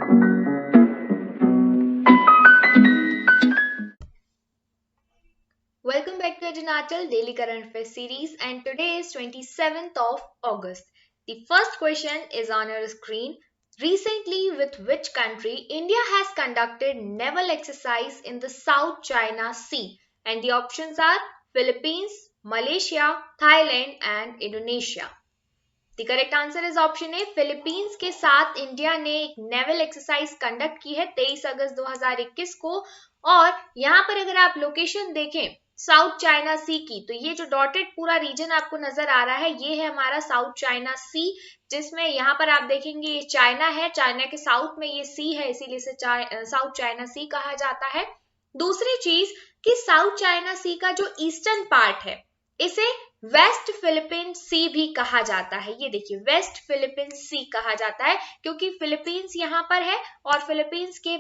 Welcome back to Natal Daily Current Affairs series, and today is 27th of August. The first question is on your screen. Recently, with which country India has conducted naval exercise in the South China Sea? And the options are Philippines, Malaysia, Thailand, and Indonesia. The correct answer is option A Philippines के साथ India ने एक naval exercise conduct की है 23 अगस्त 2021 को। और यहाँ पर अगर आप लोकेशन देखें साउथ चाइना सी की, तो ये जो डॉटेड पूरा रीजन आपको नजर आ रहा है ये है हमारा साउथ चाइना सी, जिसमें यहाँ पर आप देखेंगे ये चाइना है, चाइना के साउथ में ये सी है, इसीलिए इसे साउथ चाइना सी कहा जाता है। दूसरी चीज कि साउथ चाइना सी का जो ईस्टर्न पार्ट है इसे वेस्ट फिलीपीन सी भी कहा जाता है। ये देखिए वेस्ट फिलीपीन सी कहा जाता है क्योंकि फिलीपींस यहाँ पर है और फिलीपींस के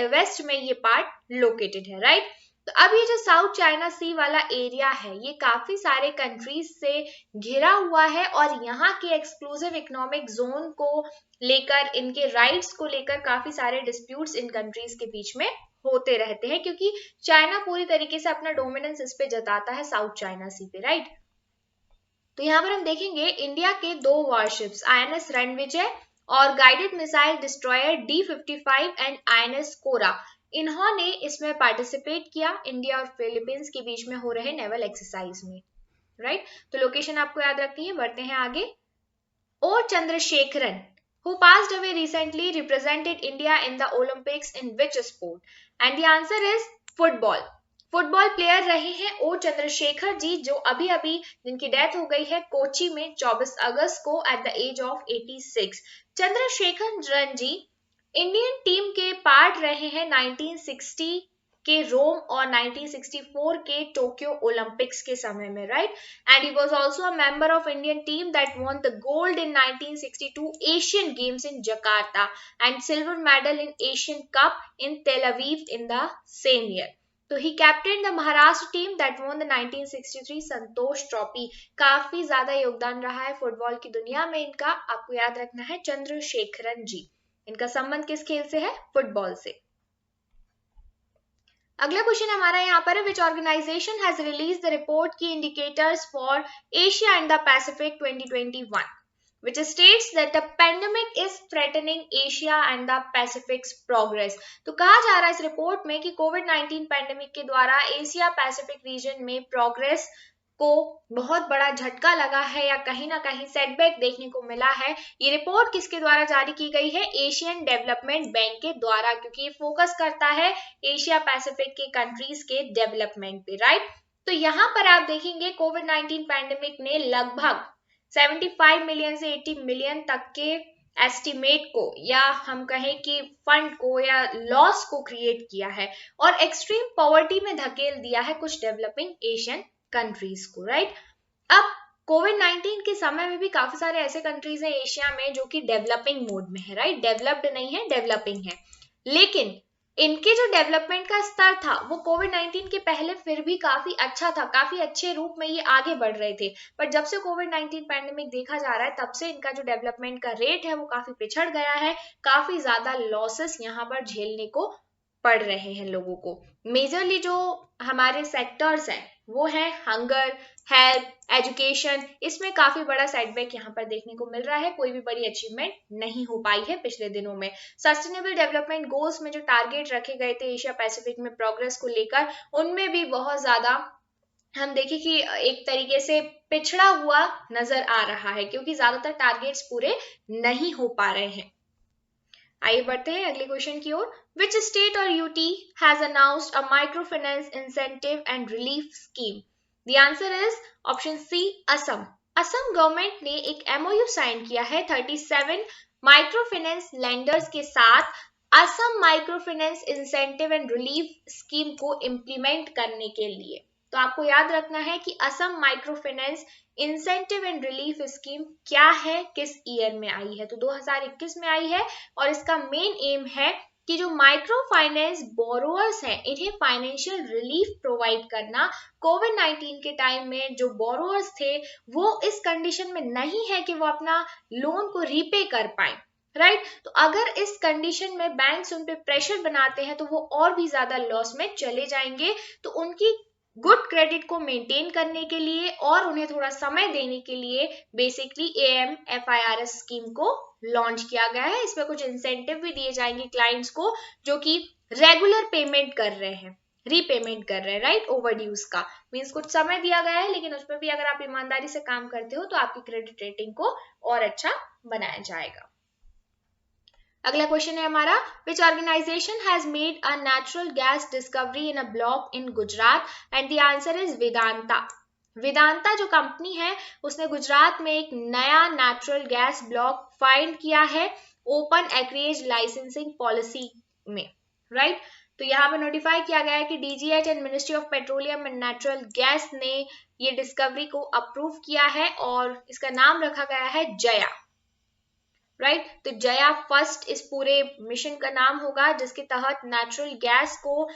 वेस्ट में ये पार्ट लोकेटेड है, राइट। तो अब ये जो साउथ चाइना सी वाला एरिया है ये काफी सारे कंट्रीज से घिरा हुआ है और यहाँ के एक्सक्लूसिव इकोनॉमिक जोन को लेकर, इनके राइट्स को लेकर काफी सारे डिस्प्यूट्स इन कंट्रीज के बीच में होते रहते हैं क्योंकि चाइना पूरी तरीके से अपना डोमिनेंस इस पे जताता है साउथ चाइना सी पे, राइट। तो यहाँ पर हम देखेंगे इंडिया के दो वॉरशिप्स INS रणविजय और guided missile destroyer D-55 and INS कोरा, इन्होंने इसमें पार्टिसिपेट किया इंडिया और फिलीपींस के बीच में हो रहे नेवल एक्सरसाइज में, राइट। तो लोकेशन आपको याद रखनी है। बढ़ते हैं आगे। O Chandrasekharan, who passed away recently, represented India in the Olympics in which sport? And the answer is football. Football player रहे हैं ओ चंद्रशेखर जी, जो अभी अभी जिनकी डेथ हो गई है कोची में 24 अगस्त को at the age of 86। Chandrashekhar ji Indian team के पार्ट रहे हैं 1960 के रोम और 1964 के टोक्यो ओलंपिक्स के समय में, right. And he was also a member of Indian team that won the gold in 1962 Asian Games in Jakarta and silver medal in Asian Cup in Tel Aviv in the same year. तो he captain the Maharashtra team that won the 1963 Santosh Trophy. काफी ज्यादा योगदान रहा है football की दुनिया में इनका, आपको याद रखना है चंद्रशेखरन जी। इनका संबंध किस खेल से है? फुटबॉल से। अगला क्वेश्चन हमारा यहाँ पर है which organisation has release the report key indicators for Asia and the Pacific 2021 which states that the pandemic is threatening Asia and the Pacific's progress। तो कहा जा रहा है इस रिपोर्ट में कि कोविड-19 पैंडेमिक के द्वारा एशिया पैसिफिक रीजन में प्रोग्रेस को बहुत बड़ा झटका लगा है या कहीं ना कहीं सेटबैक देखने को मिला है। ये रिपोर्ट किसके द्वारा जारी की गई है? एशियन डेवलपमेंट बैंक के द्वारा, क्योंकि ये फोकस करता है एशिया पैसिफिक के कंट्रीज के डेवलपमेंट पे, राइट। तो यहाँ पर आप देखेंगे कोविड-19 पैंडेमिक ने लगभग 75 मिलियन से 80 मिलियन तक के एस्टिमेट को या हम कहें कि फंड को या लॉस को क्रिएट किया है और एक्सट्रीम पॉवर्टी में धकेल दिया है कुछ डेवलपिंग एशियन कंट्रीज को, राइट। अब कोविड-19 के समय में भी काफी सारे ऐसे कंट्रीज हैं एशिया में जो कि डेवलपिंग मोड में है, राइट। डेवलप्ड नहीं है, डेवलपिंग है, लेकिन इनके जो डेवलपमेंट का स्तर था वो कोविड-19 के पहले फिर भी काफी अच्छा था, काफी अच्छे रूप में ये आगे बढ़ रहे थे। पर जब से कोविड-19 पैंडेमिक देखा जा रहा है तब से इनका जो डेवलपमेंट का रेट है वो काफी पिछड़ गया है, काफी ज्यादा लॉसेस यहाँ पर झेलने को पड़ रहे हैं लोगों को। मेजरली जो हमारे सेक्टर्स हैं वो है हंगर, हेल्थ, एजुकेशन, इसमें काफी बड़ा सेटबैक यहाँ पर देखने को मिल रहा है, कोई भी बड़ी अचीवमेंट नहीं हो पाई है पिछले दिनों में। सस्टेनेबल डेवलपमेंट गोल्स में जो टारगेट रखे गए थे एशिया पैसिफिक में प्रोग्रेस को लेकर, उनमें भी बहुत ज्यादा हम देखें कि एक तरीके से पिछड़ा हुआ नजर आ रहा है क्योंकि ज्यादातर टारगेट्स पूरे नहीं हो पा रहे हैं। आइए बढ़ते हैं अगले क्वेश्चन की ओर। विच स्टेट और UT has announced a micro finance incentive and relief scheme? The answer is option C Assam. Assam government ने एक MOU साइन किया है 37 माइक्रो फाइनेंस लेंडर्स के साथ Assam micro finance incentive and relief scheme को इम्प्लीमेंट करने के लिए। तो आपको याद रखना है कि Assam micro finance incentive and relief scheme क्या है, किस ईयर में आई है? तो 2021 में आई है और इसका मेन एम है कि जो माइक्रो फाइनेंस बोरोअर्स हैं इन्हें फाइनेंशियल रिलीफ प्रोवाइड करना। कोविड-19 के टाइम में जो बोरोअर्स थे वो इस कंडीशन में नहीं है कि वो अपना लोन को रीपे कर पाए, राइट। तो अगर इस कंडीशन में बैंक्स उन पे प्रेशर बनाते हैं तो वो और भी ज्यादा लॉस में चले जाएंगे। तो उनकी गुड क्रेडिट को मेंटेन करने के लिए और उन्हें थोड़ा समय देने के लिए बेसिकली AMFIRS स्कीम को लॉन्च किया गया है। इसमें कुछ इंसेंटिव भी दिए जाएंगे क्लाइंट्स को जो कि रेगुलर पेमेंट कर रहे हैं, रीपेमेंट कर रहे हैं, राइट, ओवरड्यूज का। मीन्स कुछ समय दिया गया है लेकिन उसमें भी अगर आप ईमानदारी से काम करते हो तो आपकी क्रेडिट रेटिंग को और अच्छा बनाया जाएगा। अगला क्वेश्चन है हमारा, which organisation has made a natural gas discovery in a block in Gujarat, and the answer is Vedanta. Vedanta जो कंपनी है उसने गुजरात में एक नया नेचुरल गैस ब्लॉक फाइंड किया है ओपन एक्रिएज लाइसेंसिंग पॉलिसी में, राइट। तो यहाँ पे नोटिफाई किया गया है कि DGH and ministry of petroleum and natural gas ने ये डिस्कवरी को अप्रूव किया है और इसका नाम रखा गया है जया, राइट। तो जया फर्स्ट इस पूरे मिशन का नाम होगा जिसके तहत नेचुरल गैस को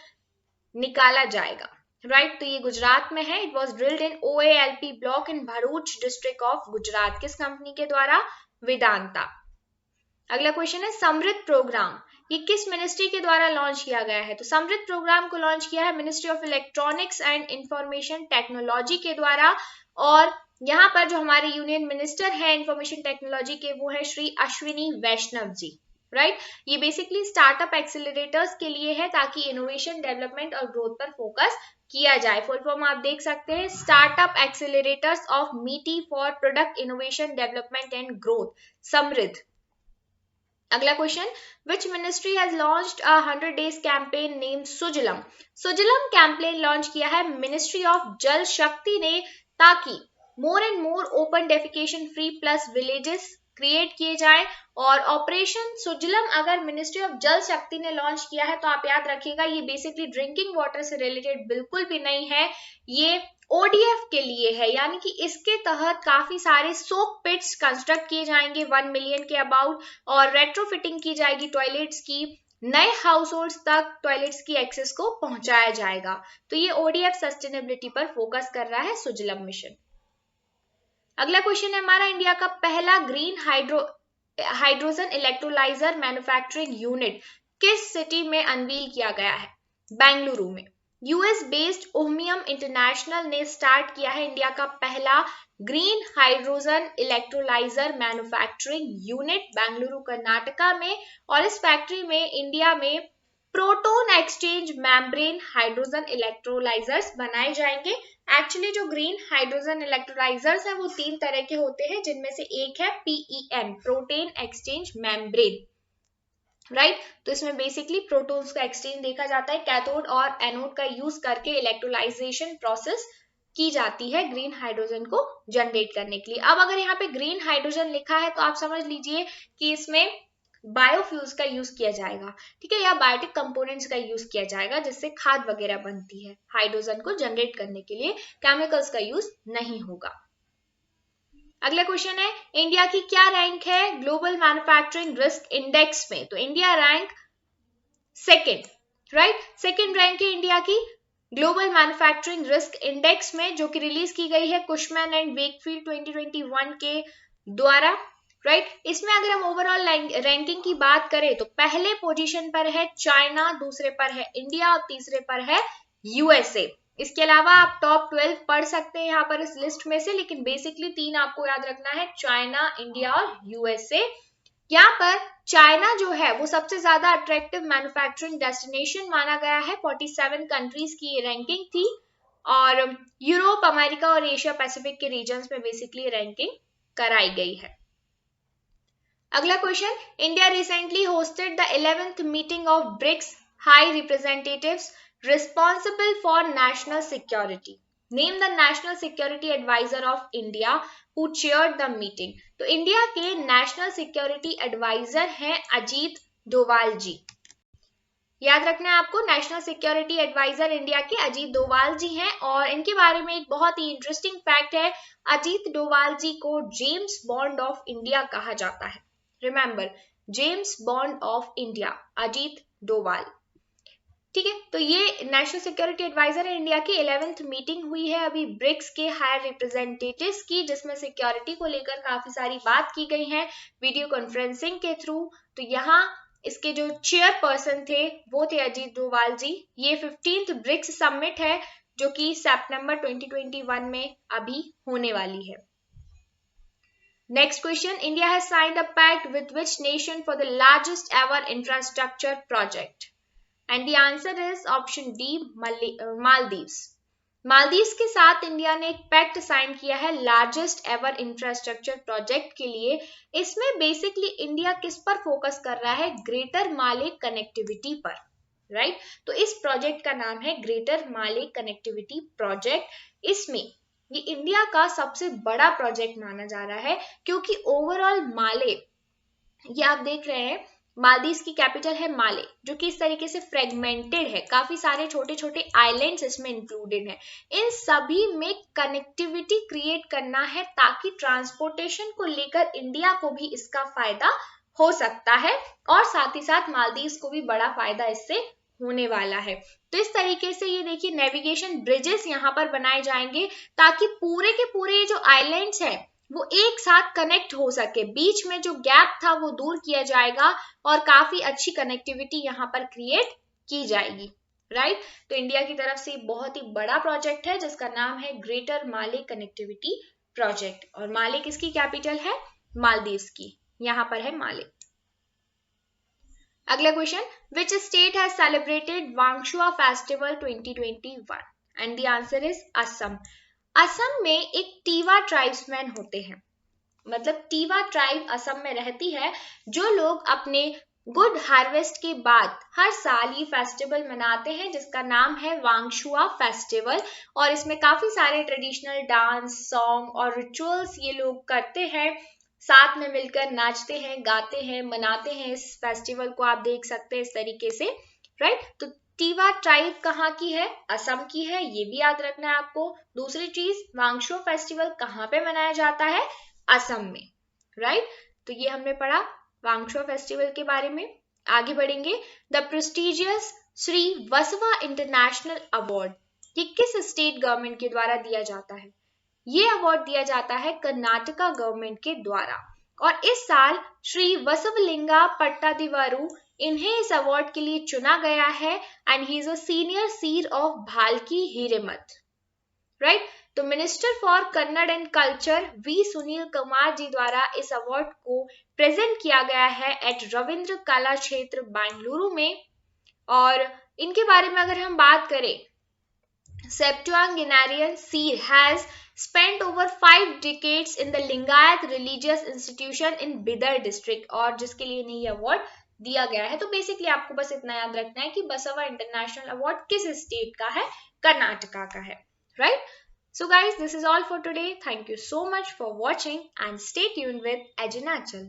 निकाला जाएगा, राइट। तो ये गुजरात में है। It was drilled in OALP block in Bharuch district of Gujarat. किस कंपनी के द्वारा? वेदांता। अगला क्वेश्चन है, समृद्ध प्रोग्राम ये किस मिनिस्ट्री के द्वारा लॉन्च किया गया है? तो समृद्ध प्रोग्राम को लॉन्च किया है ministry of electronics and information technology के द्वारा। और यहाँ पर जो हमारे यूनियन मिनिस्टर है इंफॉर्मेशन टेक्नोलॉजी के वो है श्री अश्विनी वैष्णव जी, राइट। ये बेसिकली स्टार्टअप एक्सेलरेटर्स के लिए है ताकि इनोवेशन, डेवलपमेंट और ग्रोथ पर फोकस किया जाए। फुल फॉर्म आप देख सकते हैं, स्टार्टअप एक्सेलरेटर्स ऑफ मीटी for product innovation, development and growth, समृद्ध। अगला question, which ministry has launched a 100 days campaign name Sujalam? Sujalam campaign launch किया है मिनिस्ट्री ऑफ जल शक्ति ने ताकि more and more open defecation free plus villages create किए जाए। और ऑपरेशन सुजलम अगर मिनिस्ट्री ऑफ जल शक्ति ने लॉन्च किया है तो आप याद रखिएगा ये बेसिकली ड्रिंकिंग वाटर से रिलेटेड बिल्कुल भी नहीं है, ये ODF के लिए है। यानी कि इसके तहत काफी सारे सोक पिट्स कंस्ट्रक्ट किए जाएंगे 1 मिलियन के अबाउट, और रेट्रोफिटिंग की जाएगी टॉयलेट्स की, नए हाउस होल्ड्स तक टॉयलेट्स की एक्सेस को पहुंचाया जाएगा। तो ये ODF सस्टेनेबिलिटी पर फोकस कर रहा है सुजलम मिशन। अगला क्वेश्चन है हमारा, इंडिया का पहला green hydrogen electrolyser manufacturing unit किस सिटी में अनवील किया गया है? बेंगलुरु में। US बेस्ड ओहमियम इंटरनेशनल ने स्टार्ट किया है इंडिया का पहला green hydrogen electrolyser manufacturing unit Bengaluru Karnataka में। और इस फैक्ट्री में इंडिया में proton exchange membrane hydrogen electrolysers बनाए जाएंगे। एक्चुअली जो ग्रीन हाइड्रोजन इलेक्ट्रोलाइजर्स हैं वो 3 तरह के होते हैं जिनमें से एक है PEM, protein exchange membrane, right. तो इसमें बेसिकली प्रोटॉन्स का एक्सचेंज देखा जाता है, कैथोड और एनोड का यूज करके इलेक्ट्रोलाइजेशन प्रोसेस की जाती है ग्रीन हाइड्रोजन को जनरेट करने के लिए। अब अगर यहाँ पे ग्रीन हाइड्रोजन लिखा है तो आप समझ लीजिए कि इसमें बायोफ्यूल्स का यूज किया जाएगा, ठीक है, या बायोटिक कंपोनेंट्स का यूज किया जाएगा जिससे खाद वगैरह बनती है। हाइड्रोजन को जनरेट करने के लिए केमिकल्स का यूज नहीं होगा। अगला क्वेश्चन है, इंडिया की क्या रैंक है ग्लोबल मैन्युफैक्चरिंग रिस्क इंडेक्स में? तो India rank second, right, second rank है इंडिया की ग्लोबल मैन्युफैक्चरिंग रिस्क इंडेक्स में, जो कि रिलीज की गई है कुशमैन एंड वेकफील्ड 2021 के द्वारा, राइट। इसमें अगर हम ओवरऑल रैंकिंग की बात करें तो पहले पोजीशन पर है चाइना, दूसरे पर है इंडिया और तीसरे पर है USA। इसके अलावा आप टॉप 12 पढ़ सकते हैं यहाँ पर इस लिस्ट में से, लेकिन बेसिकली 3 आपको याद रखना है, चाइना, इंडिया और USA। यहाँ पर चाइना जो है वो सबसे ज्यादा अट्रैक्टिव मैन्युफैक्चरिंग डेस्टिनेशन माना गया है, 47 कंट्रीज की रैंकिंग थी। और यूरोप, अमेरिका और एशिया पैसिफिक के रीजन्स में बेसिकली रैंकिंग कराई गई है। अगला question, India recently hosted the 11th meeting of BRICS high representatives responsible for national security. Name the national security adviser of India who chaired the meeting. तो India के national security adviser हैं अजीत डोवाल जी। याद रखना है आपको, नेशनल सिक्योरिटी एडवाइजर इंडिया के अजीत डोवाल जी हैं। और इनके बारे में एक बहुत ही इंटरेस्टिंग फैक्ट है, अजीत डोवाल जी को जेम्स बॉन्ड ऑफ इंडिया कहा जाता है। Remember, James bond of India, Ajit Doval. ठीक है, तो ये नेशनल सिक्योरिटी एडवाइजर है इंडिया की। 11th मीटिंग हुई है अभी ब्रिक्स के हायर रिप्रेजेंटेटिव्स की, जिसमें सिक्योरिटी को लेकर काफी सारी बात की गई है वीडियो कॉन्फ्रेंसिंग के थ्रू। तो यहाँ इसके जो चेयरपर्सन थे वो थे अजीत डोभाल जी। ये 15th ब्रिक्स समिट है जो कि सितंबर 2021 में अभी होने वाली है। Next question, India has signed a pact with which nation for the largest ever infrastructure project? And the answer is option D, Maldives. Maldives के साथ इंडिया ने एक पैक्ट साइन किया है लार्जेस्ट एवर इंफ्रास्ट्रक्चर प्रोजेक्ट के लिए। इसमें बेसिकली इंडिया किस पर फोकस कर रहा है? ग्रेटर माले कनेक्टिविटी पर, राइट? तो इस प्रोजेक्ट का नाम है ग्रेटर माले कनेक्टिविटी प्रोजेक्ट। इसमें ये इंडिया का सबसे बड़ा प्रोजेक्ट माना जा रहा है क्योंकि ओवरऑल माले, ये आप देख रहे हैं मालदीव्स की कैपिटल है माले, जो कि इस तरीके से फ्रेगमेंटेड है, काफी सारे छोटे छोटे आइलैंड्स इसमें इंक्लूडेड है। इन सभी में कनेक्टिविटी क्रिएट करना है ताकि ट्रांसपोर्टेशन को लेकर इंडिया को भी इसका फायदा हो सकता है और साथ ही साथ मालदीव्स को भी बड़ा फायदा इससे होने वाला है। तो इस तरीके से ये देखिए नेविगेशन ब्रिजेस यहाँ पर बनाए जाएंगे ताकि पूरे के पूरे जो आइलैंड्स हैं वो एक साथ कनेक्ट हो सके, बीच में जो गैप था वो दूर किया जाएगा और काफी अच्छी कनेक्टिविटी यहाँ पर क्रिएट की जाएगी, राइट? तो इंडिया की तरफ से बहुत ही बड़ा प्रोजेक्ट है जिसका नाम है ग्रेटर माले कनेक्टिविटी प्रोजेक्ट। और माले किसकी कैपिटल है? मालदीव्स की, यहाँ पर है माले। अगला question, which state has celebrated Wangshua festival 2021? And the answer is Assam. Assam में एक टीवा ट्राइब्समैन होते हैं, मतलब टीवा ट्राइब असम में रहती है, जो लोग अपने गुड हार्वेस्ट के बाद हर साल ये फेस्टिवल मनाते हैं जिसका नाम है वांगशुआ फेस्टिवल। और इसमें काफी सारे ट्रेडिशनल डांस, सॉन्ग और रिचुअल्स ये लोग करते हैं, साथ में मिलकर नाचते हैं, गाते हैं, मनाते हैं इस फेस्टिवल को। आप देख सकते हैं इस तरीके से, राइट? तो टीवा ट्राइब कहाँ की है? असम की है, ये भी याद रखना है आपको। दूसरी चीज, वांगशुआ फेस्टिवल कहाँ पे मनाया जाता है? असम में, राइट? तो ये हमने पढ़ा वांगशुआ फेस्टिवल के बारे में। आगे बढ़ेंगे, the prestigious Shri Basava international award ये किस स्टेट गवर्नमेंट के द्वारा दिया जाता है? ये अवार्ड दिया जाता है कर्नाटका गवर्नमेंट के द्वारा। और इस साल श्री वसवलिंगा पट्टादिवारू, इन्हें इस अवार्ड के लिए चुना गया है and he is a senior seer of Bhalki Hiremath, right? तो minister for Kannada and culture V Sunil Kumar ji द्वारा इस अवार्ड को प्रेजेंट किया गया है एट रविंद्र कला क्षेत्र बेंगलुरु में। और इनके बारे में अगर हम बात करें, Septuagenarian seer has spent over 5 decades in the Lingayat religious institution in Bidar district, और जिसके लिए इन्हें ये अवार्ड दिया गया है। तो बेसिकली आपको बस इतना याद रखना है कि बसवा इंटरनेशनल अवार्ड किस स्टेट का है? कर्नाटका का है, right? So guys, this is all for today. Thank you so much for watching and stay tuned with Edge Natural.